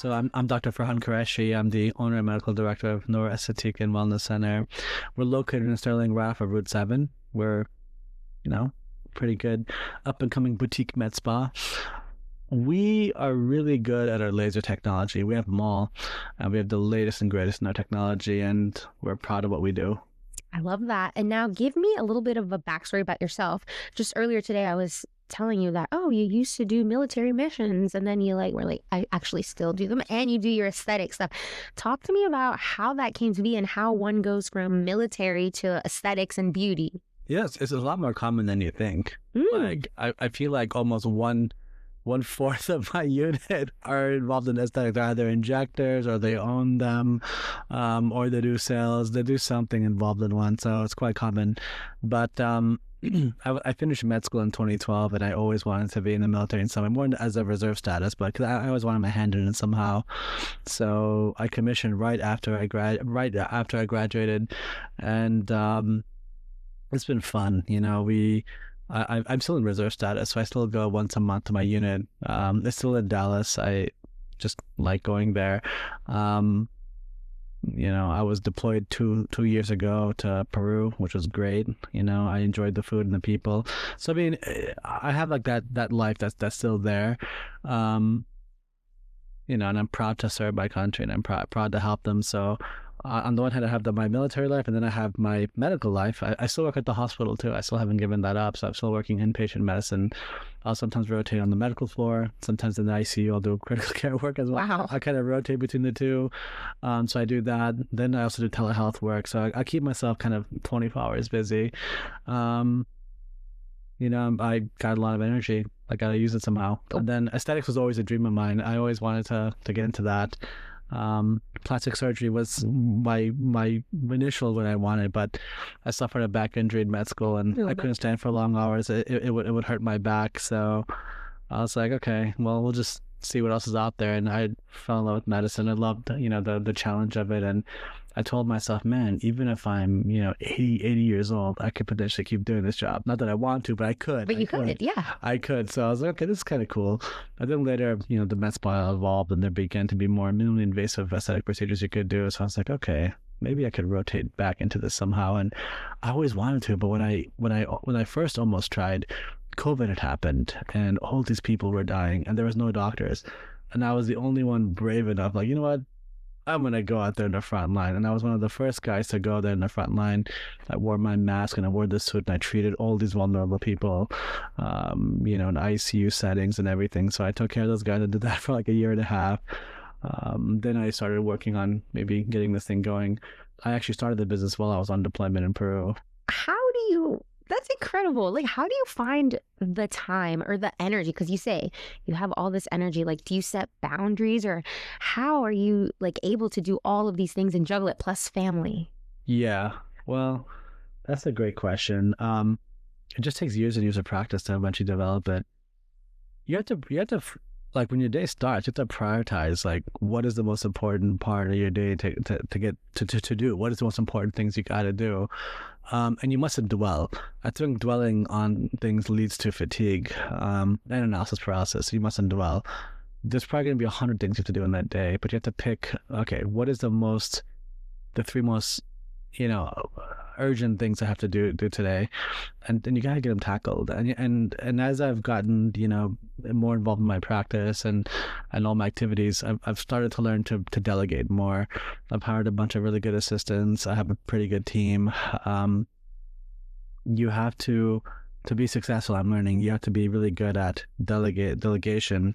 So I'm Dr. Farhan Qureshi. I'm the owner and medical director of Noor Esthétique Wellness Center. We're located in Sterling Raff of Route 7. We're, you know, pretty good up and coming boutique med spa. We are really good at our laser technology. We have them all. We have the latest and greatest in our technology, and we're proud of what we do. I love that. And now give me a little bit of a backstory about yourself. Just earlier today, I was telling you that, oh, you used to do military missions, and then you were like, I actually still do them, and you do your aesthetic stuff. Talk to me about how that came to be and how one goes from military to aesthetics and beauty. Yes, it's a lot more common than you think. Like I feel like almost one fourth of my unit are involved in aesthetics. They're either injectors or they own them, or they do sales. They do something involved in one, so it's quite common. But I finished med school in 2012, and I always wanted to be in the military in some way, more as a reserve status, but cause I always wanted my hand in it somehow. So I commissioned right after I graduated, and it's been fun. I'm still in reserve status, so I still go once a month to my unit. It's still in Dallas. I just like going there. I was deployed two years ago to Peru, which was great. I enjoyed the food and the people. So I mean, I have like that life that's still there. And I'm proud to serve my country, and I'm proud to help them. So on the one hand, I have my military life, and then I have my medical life. I still work at the hospital too. I still haven't given that up. So I'm still working inpatient medicine. I'll sometimes rotate on the medical floor. Sometimes in the ICU, I'll do critical care work as well. Wow. I kind of rotate between the two. So I do that. Then I also do telehealth work. So I keep myself kind of 24 hours busy. I got a lot of energy. I got to use it somehow. And then aesthetics was always a dream of mine. I always wanted to get into that. Plastic surgery was my initial what I wanted, but I suffered a back injury in med school, and I couldn't stand for long hours. It would hurt my back. So I was like, okay, well, we'll just see what else is out there. And I fell in love with medicine. I loved, the challenge of it. And I told myself, man, even if I'm, 80 years old, I could potentially keep doing this job. Not that I want to, but I could. But you could, yeah. I could. So I was like, okay, this is kind of cool. And then later, the med spa evolved, and there began to be more minimally invasive aesthetic procedures you could do. So I was like, okay, maybe I could rotate back into this somehow. And I always wanted to, but when I first almost tried, COVID had happened, and all these people were dying, and there was no doctors. And I was the only one brave enough, like, you know what? I'm going to go out there in the front line. And I was one of the first guys to go there in the front line. I wore my mask, and I wore the suit, and I treated all these vulnerable people, in ICU settings and everything. So I took care of those guys and did that for like a year and a half. Then I started working on maybe getting this thing going. I actually started the business while I was on deployment in Peru. That's incredible. Like, how do you find the time or the energy? Because you say you have all this energy. Like, do you set boundaries, or how are you able to do all of these things and juggle it plus family? Yeah, well, that's a great question. It just takes years and years of practice to eventually develop it. You have to like, when your day starts, you have to prioritize, like, what is the most important part of your day to get to do? What is the most important things you got to do? And you mustn't dwell. I think dwelling on things leads to fatigue and analysis paralysis. So you mustn't dwell. There's probably going to be 100 things you have to do in that day, but you have to pick, okay, what is the three most, urgent things I have to do today, and then you gotta get them tackled. And as I've gotten more involved in my practice and all my activities, I've started to learn to delegate more. I've hired a bunch of really good assistants. I have a pretty good team. You have to be successful. I'm learning you have to be really good at delegation.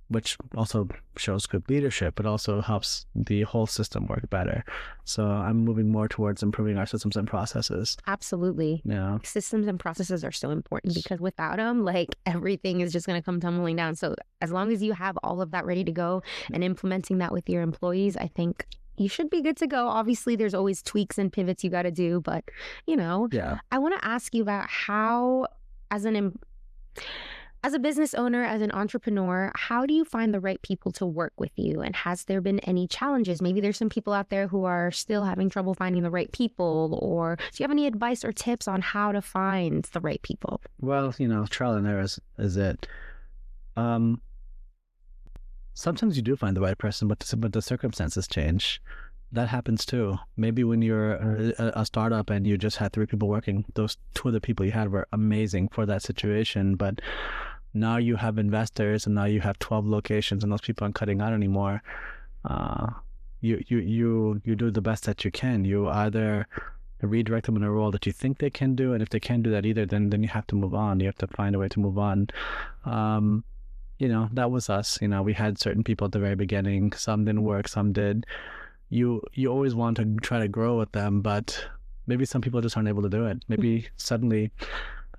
Which also shows good leadership, but also helps the whole system work better. So I'm moving more towards improving our systems and processes. Absolutely. Yeah. Systems and processes are so important, because without them, everything is just going to come tumbling down. So as long as you have all of that ready to go and implementing that with your employees, I think you should be good to go. Obviously, there's always tweaks and pivots you got to do, but Yeah. I want to ask you about how, as a business owner, as an entrepreneur, how do you find the right people to work with you? And has there been any challenges? Maybe there's some people out there who are still having trouble finding the right people, or do you have any advice or tips on how to find the right people? Well, trial and error is it. sometimes you do find the right person, but the circumstances change. That happens too. Maybe when you're a startup and you just had 3 people working, those 2 of the people you had were amazing for that situation. But now you have investors, and now you have 12 locations, and those people aren't cutting out anymore. Uh, you do the best that you can. You either redirect them in a role that you think they can do, and if they can't do that either, then you have to move on. You have to find a way to move on. Um, that was us. We had certain people at the very beginning. Some didn't work, some did. You always want to try to grow with them, but maybe some people just aren't able to do it. Maybe suddenly,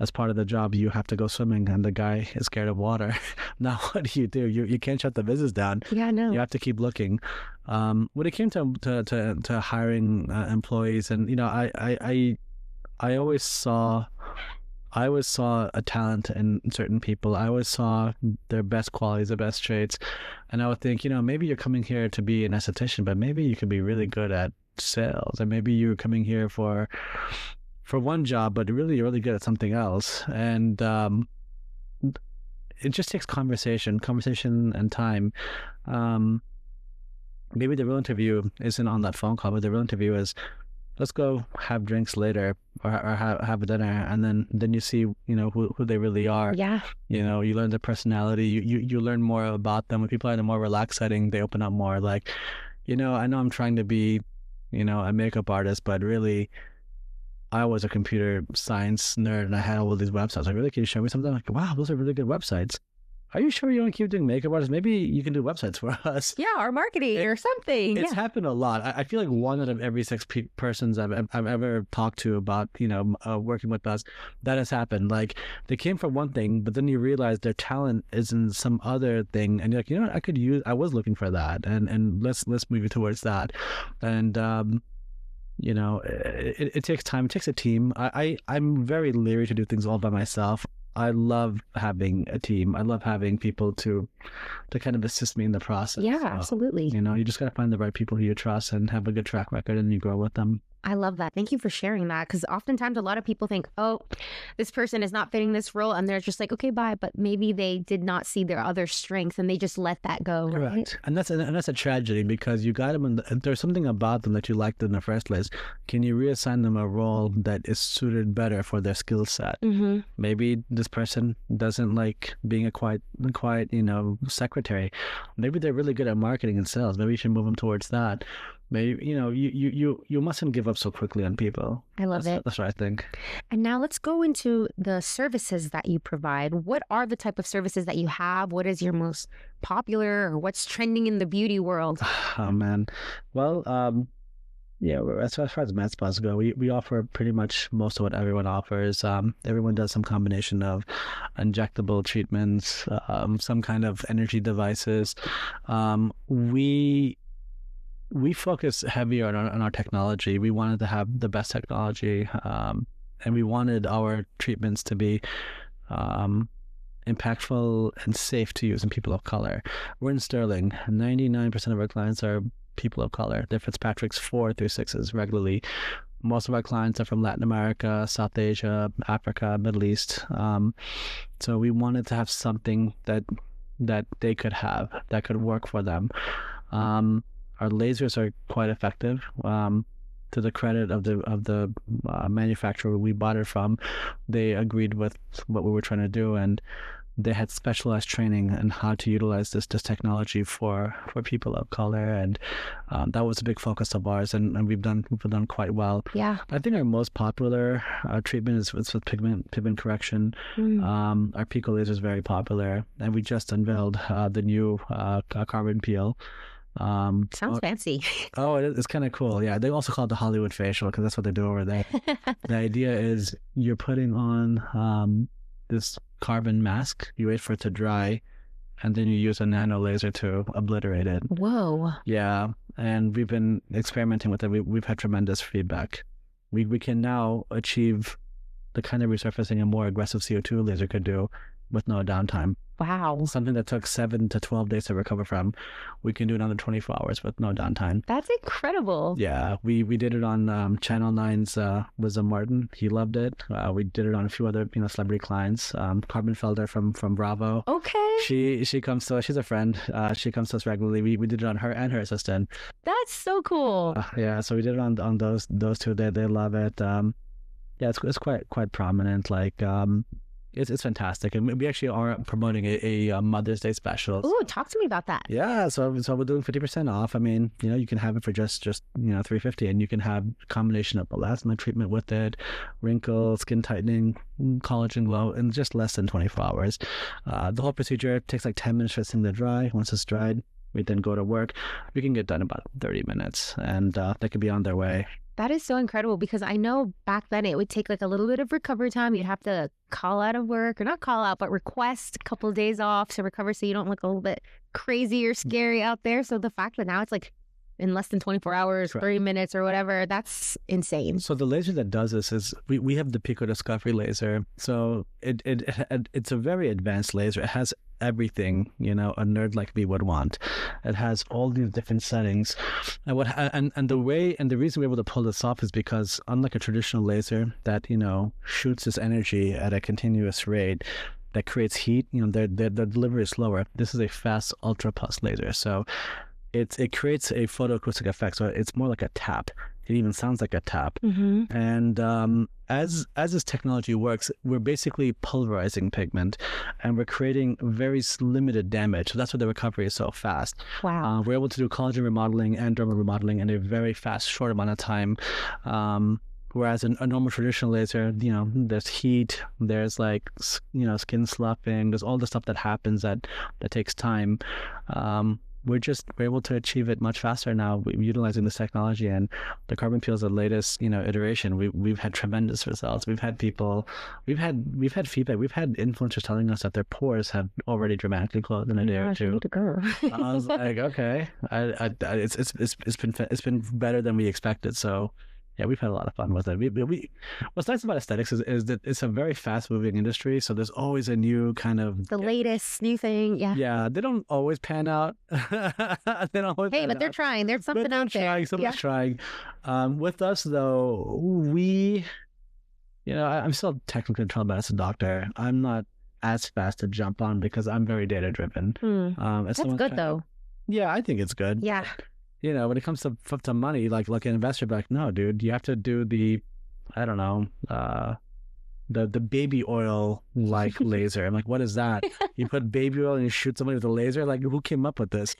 as part of the job, you have to go swimming, and the guy is scared of water. Now, what do? You can't shut the business down. Yeah, no. You have to keep looking. When it came to hiring employees, and I always saw a talent in certain people. I always saw their best qualities, their best traits, and I would think, maybe you're coming here to be an esthetician, but maybe you could be really good at sales, and maybe you're coming here for one job, but really you're really good at something else. And it just takes conversation and time. Maybe the real interview isn't on that phone call, but the real interview is, let's go have drinks later, or have a dinner, and then you see who they really are. Yeah. You learn their personality. You learn more about them. When people are in a more relaxed setting, they open up more. Like, I know I'm trying to be a makeup artist, but really I was a computer science nerd, and I had all of these websites. Like, really, can you show me something? Like, wow, those are really good websites. Are you sure you want to keep doing makeup artists? Maybe you can do websites for us. Yeah, or marketing or something. It's happened a lot. I feel like 1 out of every 6 persons I've ever talked to about working with us, that has happened. Like, they came for one thing, but then you realize their talent is in some other thing, and you're like, what, I was looking for that, and let's move it towards that. And it takes time. It takes a team. I'm very leery to do things all by myself. I love having a team. I love having people to kind of assist me in the process. Yeah, So, absolutely. you just got to find the right people who you trust and have a good track record, and you grow with them. I love that. Thank you for sharing that, because oftentimes a lot of people think, oh, this person is not fitting this role, and they're just like, okay, bye. But maybe they did not see their other strengths, and they just let that go. Correct. Right? And that's a tragedy, because you got them, there's something about them that you liked in the first place. Can you reassign them a role that is suited better for their skill set? Mm-hmm. Maybe this person doesn't like being a quiet secretary. Maybe they're really good at marketing and sales. Maybe you should move them towards that. Maybe you mustn't give up so quickly on people. I love it. That's what I think. And now let's go into the services that you provide. What are the type of services that you have? What is your most popular, or what's trending in the beauty world? Oh man, well, as far as med spas go, we offer pretty much most of what everyone offers. Everyone does some combination of injectable treatments, some kind of energy devices. We focus heavier on our technology. We wanted to have the best technology, and we wanted our treatments to be impactful and safe to use in people of color. We're in Sterling. 99% of our clients are people of color. They're Fitzpatrick's 4 through 6s regularly. Most of our clients are from Latin America, South Asia, Africa, Middle East. So we wanted to have something that they could have, that could work for them. Our lasers are quite effective. To the credit of the manufacturer we bought it from, they agreed with what we were trying to do, and they had specialized training in how to utilize this technology for people of color, and that was a big focus of ours, and we've done quite well. Yeah. I think our most popular treatment is with pigment correction. Our Pico laser is very popular, and we just unveiled the new carbon peel. Sounds fancy. Oh, it's kind of cool. Yeah, they also call it the Hollywood facial, because that's what they do over there. The idea is you're putting on this carbon mask, you wait for it to dry, and then you use a nano laser to obliterate it. Whoa. Yeah, and we've been experimenting with it. We've had tremendous feedback. We can now achieve the kind of resurfacing a more aggressive CO2 laser could do with no downtime. Wow. Something that took 7 to 12 days to recover from, we can do it under 24 hours with no downtime. That's incredible. Yeah, we did it on Channel 9's Wisdom Martin. He loved it. We did it on a few other celebrity clients. Carmen Felder from Bravo. Okay. She comes to us. She's a friend. She comes to us regularly. We did it on her and her assistant. That's so cool. Yeah, so we did it on those two. They love it. Yeah, it's quite prominent. Like it's fantastic, and we actually are promoting a Mother's Day special. Ooh, talk to me about that. Yeah, so we're doing 50% off. I mean, you can have it for just $350, and you can have a combination of elastomeric treatment with it, wrinkles, skin tightening, collagen glow in just less than 24 hours. The whole procedure takes like 10 minutes for this thing to dry. Once it's dried, we then go to work. We can get done in about 30 minutes, and they could be on their way. That is so incredible, because I know back then it would take like a little bit of recovery time. You'd have to call out of work, or not call out, but request a couple of days off to recover so you don't look a little bit crazy or scary out there. So the fact that now it's like in less than 24 hours, 30 minutes or whatever, that's insane. So the laser that does this is, we have the Pico Discovery laser. So it's a very advanced laser. It has everything, a nerd like me would want. It has all these different settings. And the reason we're able to pull this off is because, unlike a traditional laser that, shoots this energy at a continuous rate, that creates heat, their delivery is slower. This is a fast ultra pulse laser. So it creates a photoacoustic effect, so it's more like a tap. It even sounds like a tap. Mm-hmm. And as this technology works, we're basically pulverizing pigment, and we're creating very limited damage. So that's why the recovery is so fast. Wow. We're able to do collagen remodeling and dermal remodeling in a very fast, short amount of time. Whereas a normal traditional laser, there's heat, there's like, skin sloughing, there's all the stuff that happens that takes time. We're able to achieve it much faster now, utilizing this technology. And the carbon peel is the latest, iteration. We've had tremendous results. We've had feedback. We've had influencers telling us that their pores have already dramatically closed in a day or two. I need to go. I was like, okay, it's been better than we expected. So yeah, we've had a lot of fun with it. What's nice about aesthetics is that it's a very fast-moving industry, so there's always a new kind of... The latest new thing, yeah. Yeah, they don't always pan out. They don't always pan but they're out. trying. There's something out there. Someone's trying. With us, though, I'm still technically trained as a doctor. I'm not as fast to jump on because I'm very data-driven. That's good, though. Yeah, I think it's good. Yeah. When it comes to money, like an investor, be like, no, dude, you have to do the, I don't know, the baby oil like laser. I'm like, what is that? You put baby oil and you shoot somebody with a laser? Like, who came up with this?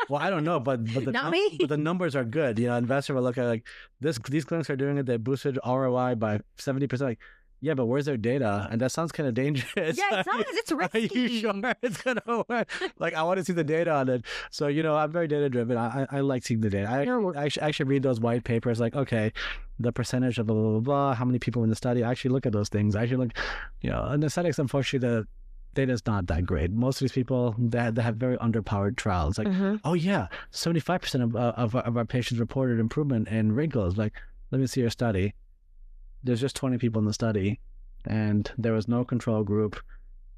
Well, I don't know, but Not me. But the numbers are good. Investor will look at like these clinics are doing it. They boosted ROI by 70%. Like, yeah, but where's their data? And that sounds kind of dangerous. Yeah, it sounds. It's risky. Are you sure it's going to work? Like, I want to see the data on it. So, I'm very data-driven. I like seeing the data. I actually read those white papers like, okay, the percentage of blah, blah, blah, blah, how many people in the study. I actually look at those things. I actually look, in aesthetics, unfortunately, the data is not that great. Most of these people, they have very underpowered trials. Like, oh, yeah, 75% of our patients reported improvement in wrinkles. Like, let me see your study. There's just 20 people in the study, and there was no control group.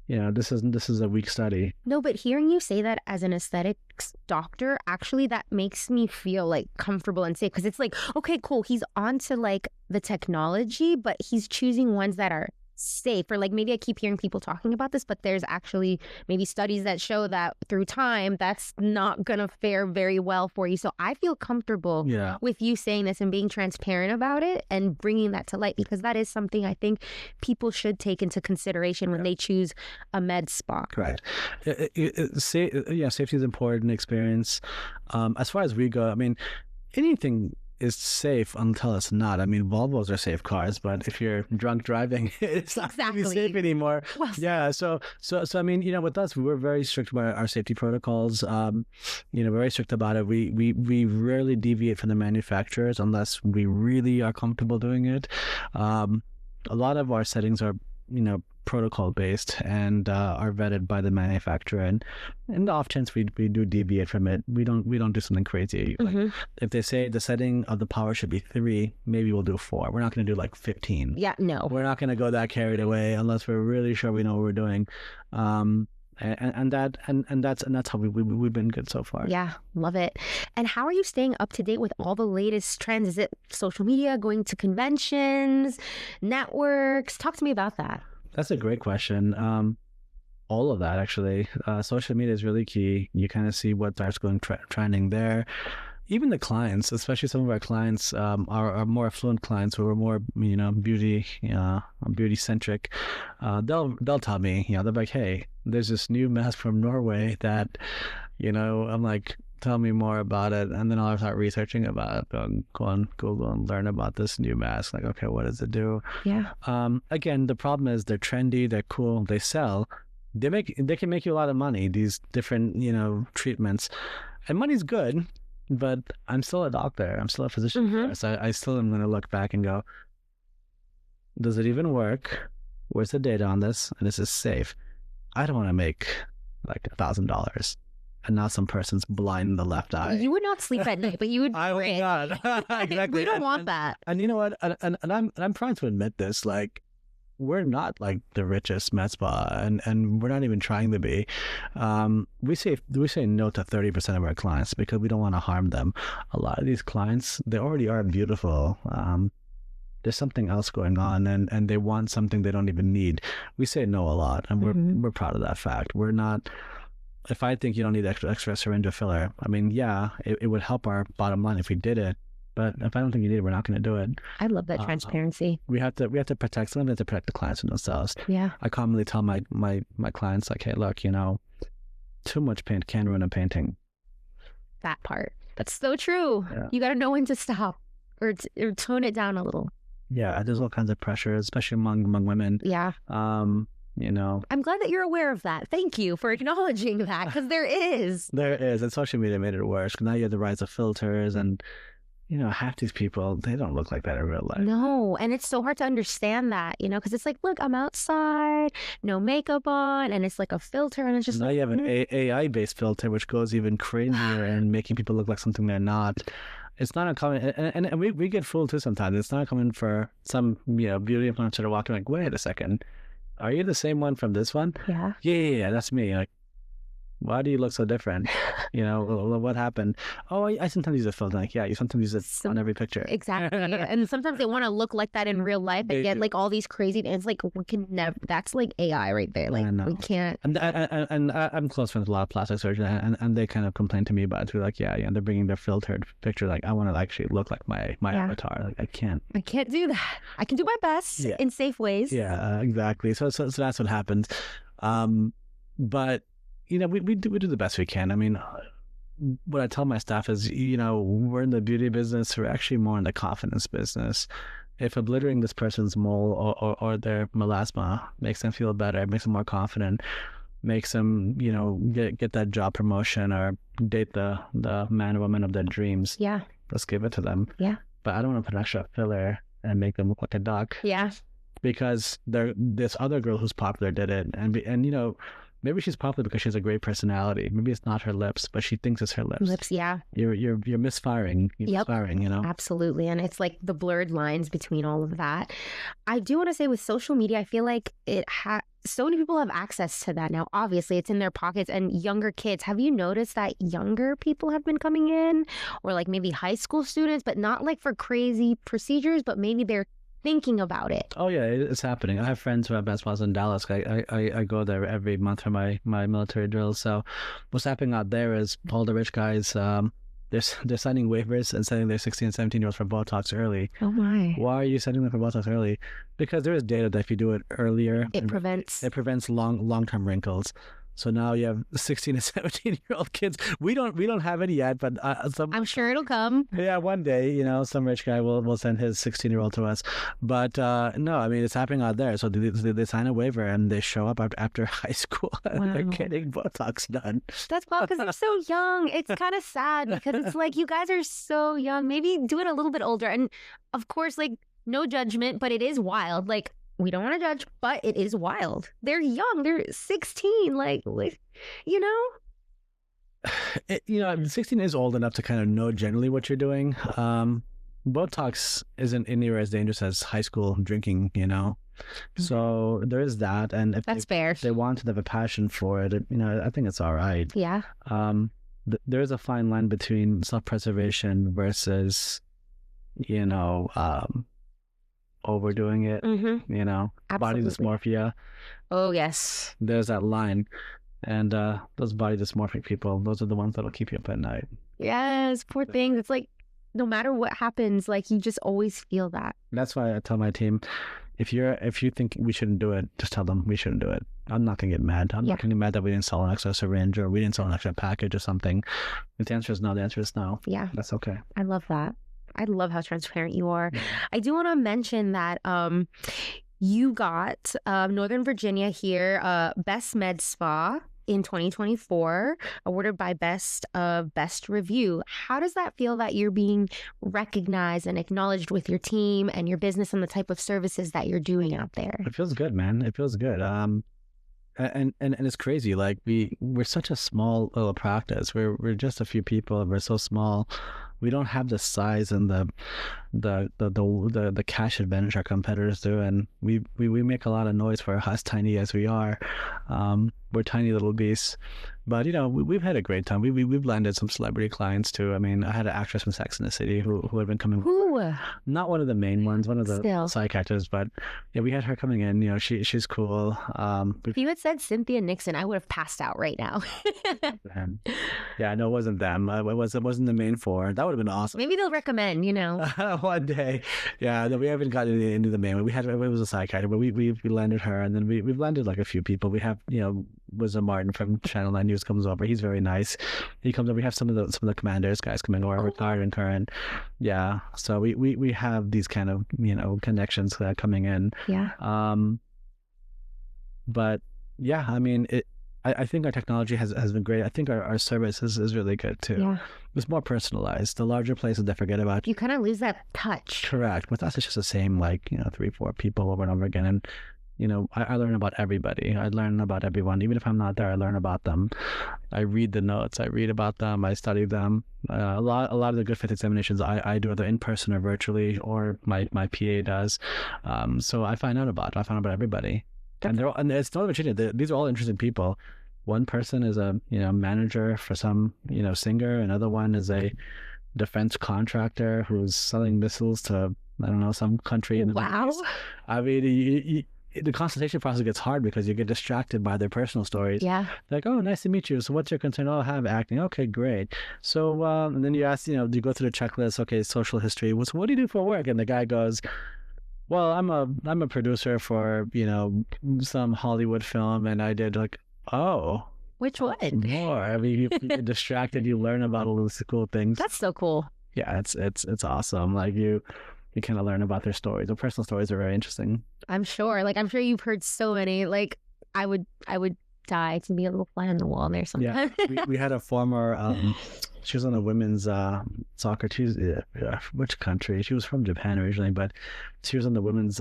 This is a weak study. No, but hearing you say that as an aesthetics doctor, actually, that makes me feel like comfortable and safe, because it's like, okay, cool. He's on to like the technology, but he's choosing ones that are safe. Or like, maybe I keep hearing people talking about this, but there's actually maybe studies that show that through time, that's not going to fare very well for you. So I feel comfortable with you saying this and being transparent about it and bringing that to light, because that is something I think people should take into consideration when they choose a med spa. Correct. Safety is important, experience. As far as we go, I mean, anything is safe until it's not. I mean, Volvos are safe cars, but if you're drunk driving, it's not going to be safe anymore. Well, yeah. So I mean, with us, we're very strict about our safety protocols. We're very strict about it. We rarely deviate from the manufacturers unless we really are comfortable doing it. A lot of our settings are, protocol based and are vetted by the manufacturer, and in the off chance we do deviate from it, we don't do something crazy. Like, if they say the setting of the power should be 3, maybe we'll do 4. We're not going to do like 15. Yeah, no, we're not going to go that carried away unless we're really sure we know what we're doing. And that's how we've been good so far. Yeah, love it. And how are you staying up to date with all the latest trends? Is it social media, going to conventions, networks? Talk to me about that. That's a great question. All of that actually. Social media is really key. You kind of see what starts going trending there. Even the clients, especially some of our clients, are more affluent clients who are more, beauty centric. They'll tell me, they're like, hey, there's this new mask from Norway that, I'm like, tell me more about it, and then I'll start researching about it. Go on Google and learn about this new mask. Like, okay, what does it do? Yeah. Again, the problem is they're trendy, they're cool, they sell. They can make you a lot of money. These different treatments, and money's good. But I'm still a doctor. I'm still a physician. Mm-hmm. So I still am going to look back and go, does it even work? Where's the data on this? And is this safe? I don't want to make like $1,000 and now some person's blind in the left eye. You would not sleep at night, but you would. I would not. Exactly. We don't want that. And you know what? And I'm proud to admit this. Like, we're not like the richest med spa, and we're not even trying to be. We say no to 30% of our clients because we don't want to harm them. A lot of these clients, they already are beautiful. There's something else going on, and they want something they don't even need. We say no a lot, and we're proud of that fact. We're not. If I think you don't need extra syringe or filler, I mean, yeah, it would help our bottom line if we did it. But if I don't think you need it, we're not going to do it. I love that transparency. We have to protect. Sometimes we have to protect the clients from themselves. Yeah. I commonly tell my clients, like, hey, look, too much paint can ruin a painting. That part. That's so true. Yeah. You got to know when to stop or tone it down a little. Yeah, there's all kinds of pressure, especially among women. Yeah. I'm glad that you're aware of that. Thank you for acknowledging that, because there is. There is, and social media made it worse. Because now you have the rise of filters and. Half these people, they don't look like that in real life. No, and it's so hard to understand that, because it's like, look, I'm outside, no makeup on, and it's like a filter, and it's just now you have an AI-based filter, which goes even crazier and making people look like something they're not. It's not uncommon, and we get fooled too sometimes. It's not uncommon for some, beauty influencer to walk in like, wait a second, are you the same one from this one? Yeah. Yeah, that's me. Like, why do you look so different? What happened? Oh, I sometimes use a filter. Like, yeah, you sometimes use it on every picture. Exactly. And sometimes they want to look like that in real life and get like all these crazy things. Like, we can never, that's like AI right there. Like, we can't. And I'm close friends with a lot of plastic surgeons, and they kind of complain to me about it too. Like, yeah, they're bringing their filtered picture. Like, I want to actually look like my avatar. Like, I can't do that. I can do my best in safe ways. Yeah, exactly. So that's what happens. But we do the best we can. I mean, what I tell my staff is, we're in the beauty business. We're actually more in the confidence business. If obliterating this person's mole or their melasma makes them feel better, makes them more confident, makes them, get that job promotion or date the man or woman of their dreams. Yeah. Let's give it to them. Yeah. But I don't want to put extra filler and make them look like a duck. Yeah. Because this other girl who's popular did it, and maybe she's popular because she has a great personality. Maybe it's not her lips, but she thinks it's her lips. Yeah. You're misfiring. Misfiring, Absolutely. And it's like the blurred lines between all of that. I do want to say with social media, I feel like so many people have access to that now. Obviously, it's in their pockets, and younger kids. Have you noticed that younger people have been coming in, or like maybe high school students, but not like for crazy procedures, but maybe they're thinking about it? Oh yeah, it's happening. I have friends who have med spas in Dallas. I go there every month for my military drills. So what's happening out there is all the rich guys, they're signing waivers and sending their 16 and 17-year-olds for Botox early. Oh my. Why are you sending them for Botox early? Because there is data that if you do it earlier, it prevents long-term wrinkles. So now you have 16 and 17-year-old kids. We don't have any yet, but I'm sure it'll come. Yeah, one day, some rich guy will send his 16-year-old to us. But no, I mean, it's happening out there. So they sign a waiver and they show up after high school and they're getting Botox done. That's wild because they're so young. It's kind of sad because it's like, you guys are so young. Maybe do it a little bit older. And of course, like, no judgment, but it is wild. Like, we don't want to judge, but it is wild. They're young. They're 16. Like 16 is old enough to kind of know generally what you're doing. Botox isn't anywhere as dangerous as high school drinking, So there is that, and if That's fair. they want to have a passion for it, I think it's all right. Yeah. There is a fine line between self-preservation versus, overdoing it. Body Absolutely. dysmorphia. Oh, yes. There's that line, and those body dysmorphic people, those are the ones that'll keep you up at night. Yes, poor things. It's like no matter what happens, like you just always feel that. That's why I tell my team, if you think we shouldn't do it, just tell them we shouldn't do it. I'm not gonna get mad. I'm not gonna get mad that we didn't sell an extra syringe or we didn't sell an extra package or something. If the answer is no, the answer is no. Yeah. That's okay. I love that. I love how transparent you are. I do want to mention that you got Northern Virginia here Best Med Spa in 2024, awarded by Best Review. How does that feel that you're being recognized and acknowledged with your team and your business and the type of services that you're doing out there? It feels good, man. It feels good. And it's crazy. Like we're such a small little practice. We're just a few people. We're so small. We don't have the size and the cash advantage our competitors do, and we make a lot of noise for us, tiny as we are. We're tiny little beasts, but we've had a great time. We've landed some celebrity clients too. I mean, I had an actress from Sex and the City who had been coming. Who? Not one of the main ones, one of the Still. side characters, but yeah, we had her coming in. She's cool. If you had said Cynthia Nixon, I would have passed out right now. Yeah, no, it wasn't them. It wasn't the main four. That would have been awesome. Maybe they'll recommend. One day. Yeah, no, we haven't gotten into the main one. It was a side character, but we landed her, and then we've landed like a few people. We have Wisdom Martin from Channel 9 News comes over. He's very nice. He comes over. We have some of the commanders guys coming over, retired and current. Yeah, so we have these kind of connections coming in. Yeah. But yeah, I mean I think our technology has been great. I think our service is really good too. Yeah. It's more personalized. The larger places, they forget about you. You kind of lose that touch. Correct. With us, it's just the same, 3-4 people over and over again. And, I learn about everybody. I learn about everyone. Even if I'm not there, I learn about them. I read the notes. I read about them. I study them. A lot of the good fit examinations I do either in person or virtually, or my PA does. So I find out about everybody. And it's Northern Virginia. These are all interesting people. One person is a manager for some singer. Another one is a defense contractor who's selling missiles to some country in the Wow. Middle East. I mean, the consultation process gets hard because you get distracted by their personal stories. Yeah. Like, oh, nice to meet you. So what's your concern? Oh, I have acne. Okay, great. So and then you ask, do you go through the checklist? Okay, social history. So what do you do for work? And the guy goes, well, I'm a producer for some Hollywood film, and I did oh, which one? More. I mean, you get distracted. You learn about all those cool things. That's so cool. Yeah, it's awesome. Like you kind of learn about their stories. Their personal stories are very interesting. I'm sure. I'm sure you've heard so many. Like I would die to be a little fly on the wall there sometimes. Yeah, we had a former. She was on a women's soccer team. Which country? She was from Japan originally, but she was on the women's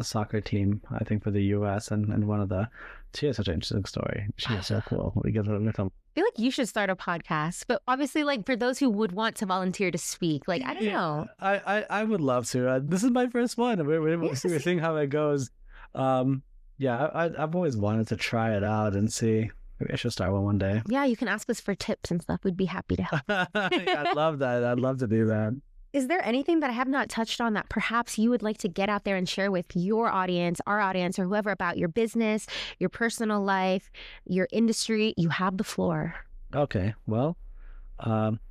soccer team, I think, for the U.S. and one of the. She has such an interesting story. She is so cool. We get her. I feel like you should start a podcast, but obviously, for those who would want to volunteer to speak, I don't know. I would love to. This is my first one. We're seeing how it goes. Yeah, I've always wanted to try it out and see. Maybe I should start one day. Yeah, you can ask us for tips and stuff. We'd be happy to help. I'd love that. I'd love to do that. Is there anything that I have not touched on that perhaps you would like to get out there and share with your audience, our audience, or whoever about your business, your personal life, your industry? You have the floor. Okay. Well,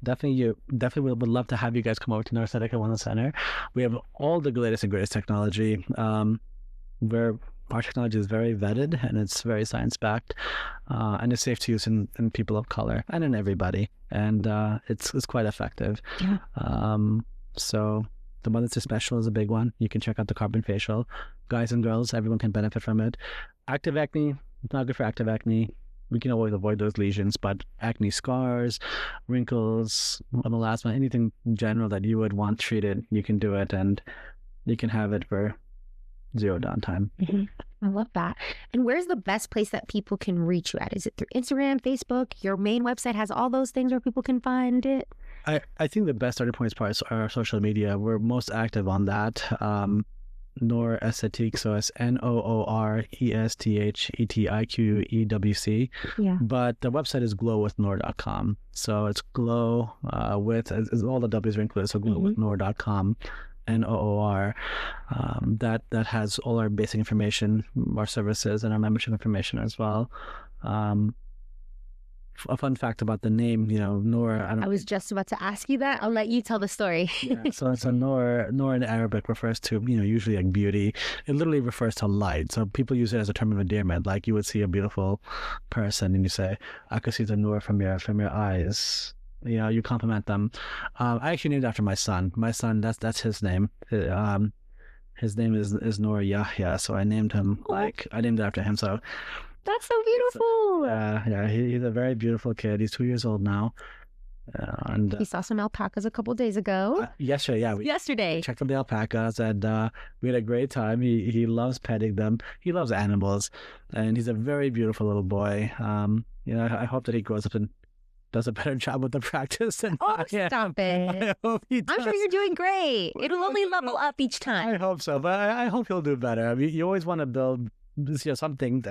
definitely would love to have you guys come over to Noor Esthétique Wellness Center. We have all the latest and greatest technology. Our technology is very vetted and it's very science-backed, and it's safe to use in people of color and in everybody. And it's quite effective. Yeah. So the Mother's Day Special is a big one. You can check out the carbon facial. Guys and girls, everyone can benefit from it. Active acne, it's not good for active acne. We can always avoid those lesions, but acne scars, wrinkles, melasma, anything in general that you would want treated, you can do it, and you can have it for zero downtime. Mm-hmm. I love that. And where's the best place that people can reach you at? Is it through Instagram, Facebook? Your main website has all those things where people can find it? I think the best starting points are our social media. We're most active on that. Noor Esthétique, so it's NOORESTHETIQUEWC. Yeah. But the website is glowwithnoor.com. So it's glow with all the W's are included. So glowwithnoor.com. NOOR. That has all our basic information, our services, and our membership information as well. A fun fact about the name, Noor. I was just about to ask you that. I'll let you tell the story. So Noor in Arabic refers to, usually like beauty. It literally refers to light. So people use it as a term of endearment. Like you would see a beautiful person and you say, I could see the Noor from your eyes. You compliment them. I actually named it after my son. My son, that's his name. His name is Noor Yahya. So I named him I named it after him. So that's so beautiful. He's a very beautiful kid. He's 2 years old now. And he saw some alpacas a couple days ago. Yesterday, yeah. Yesterday. Checked out the alpacas and we had a great time. He loves petting them. He loves animals. And he's a very beautiful little boy. I hope that he grows up and does a better job with the practice. Stop it. I hope he does. I'm sure you're doing great. It'll only level up each time. I hope so, but I hope he'll do better. I mean, you always want to build something.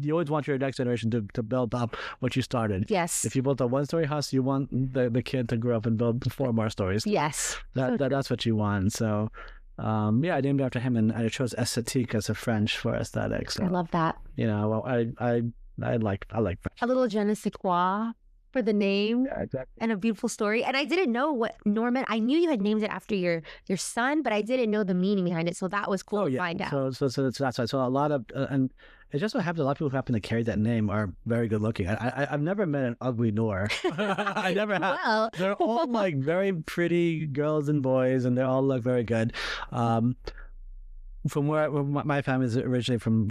You always want your next generation to build up what you started. Yes. If you built a one-story house, you want the kid to grow up and build 4 more stories. Yes. That's what you want. So, I named after him, and I chose esthétique as a French for aesthetics. So, I love that. I like French. A little je ne sais quoi for the name. Yeah, exactly. And a beautiful story. And I didn't know what Norman. I knew you had named it after your son, but I didn't know the meaning behind it. So that was cool to find out. So that's right. So a lot of and it just so happens a lot of people who happen to carry that name are very good looking. I've never met an ugly Noor. I never have. Well. They're all like very pretty girls and boys, and they all look very good. From where my family is originally from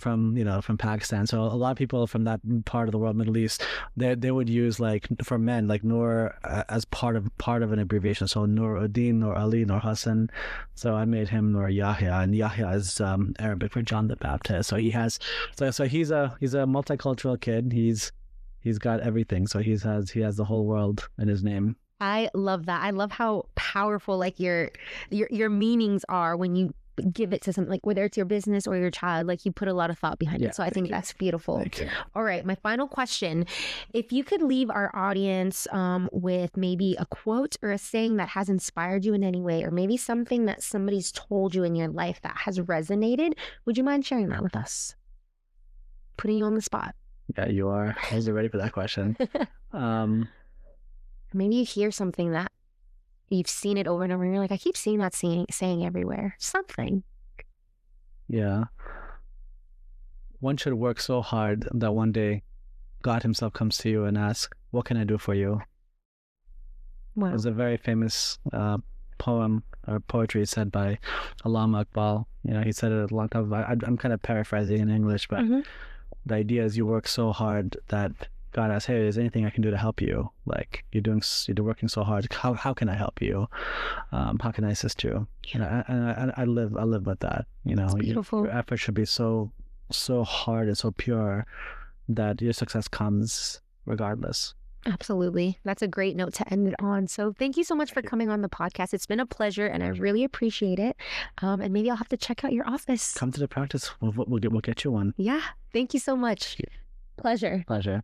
Pakistan, so a lot of people from that part of the world, Middle East, they would use like for men like Noor as part of an abbreviation. So Noor Uddin, Noor Ali, Noor Hassan. So I made him Noor Yahya, and Yahya is Arabic for John the Baptist. So he has so he's a multicultural kid. He's got everything. So he has the whole world in his name. I love that. I love how powerful like your meanings are when you give it to something, like whether it's your business or your child, like you put a lot of thought behind it. So I think that's beautiful. Thank you. All right, my final question. If you could leave our audience with maybe a quote or a saying that has inspired you in any way, or maybe something that somebody's told you in your life that has resonated, would you mind sharing that with us? Putting you on the spot. Yeah, you are. I was ready for that question. Maybe you hear something that you've seen it over and over and you're like, I keep seeing that saying everywhere. Something. Yeah. One should work so hard that one day God himself comes to you and asks, what can I do for you? Wow. There's a very famous poem or poetry said by Allama Iqbal. He said it a long time ago. I'm kind of paraphrasing in English, but the idea is you work so hard that God asks, hey, is there anything I can do to help you? Like you're working so hard. How can I help you? How can I assist you? And I live with that. Beautiful. Your effort should be so hard and so pure that your success comes regardless. Absolutely. That's a great note to end it on. So thank you so much for coming on the podcast. It's been a pleasure and I really appreciate it. And maybe I'll have to check out your office. Come to the practice. We'll get you one. Yeah. Thank you so much. Pleasure. Pleasure.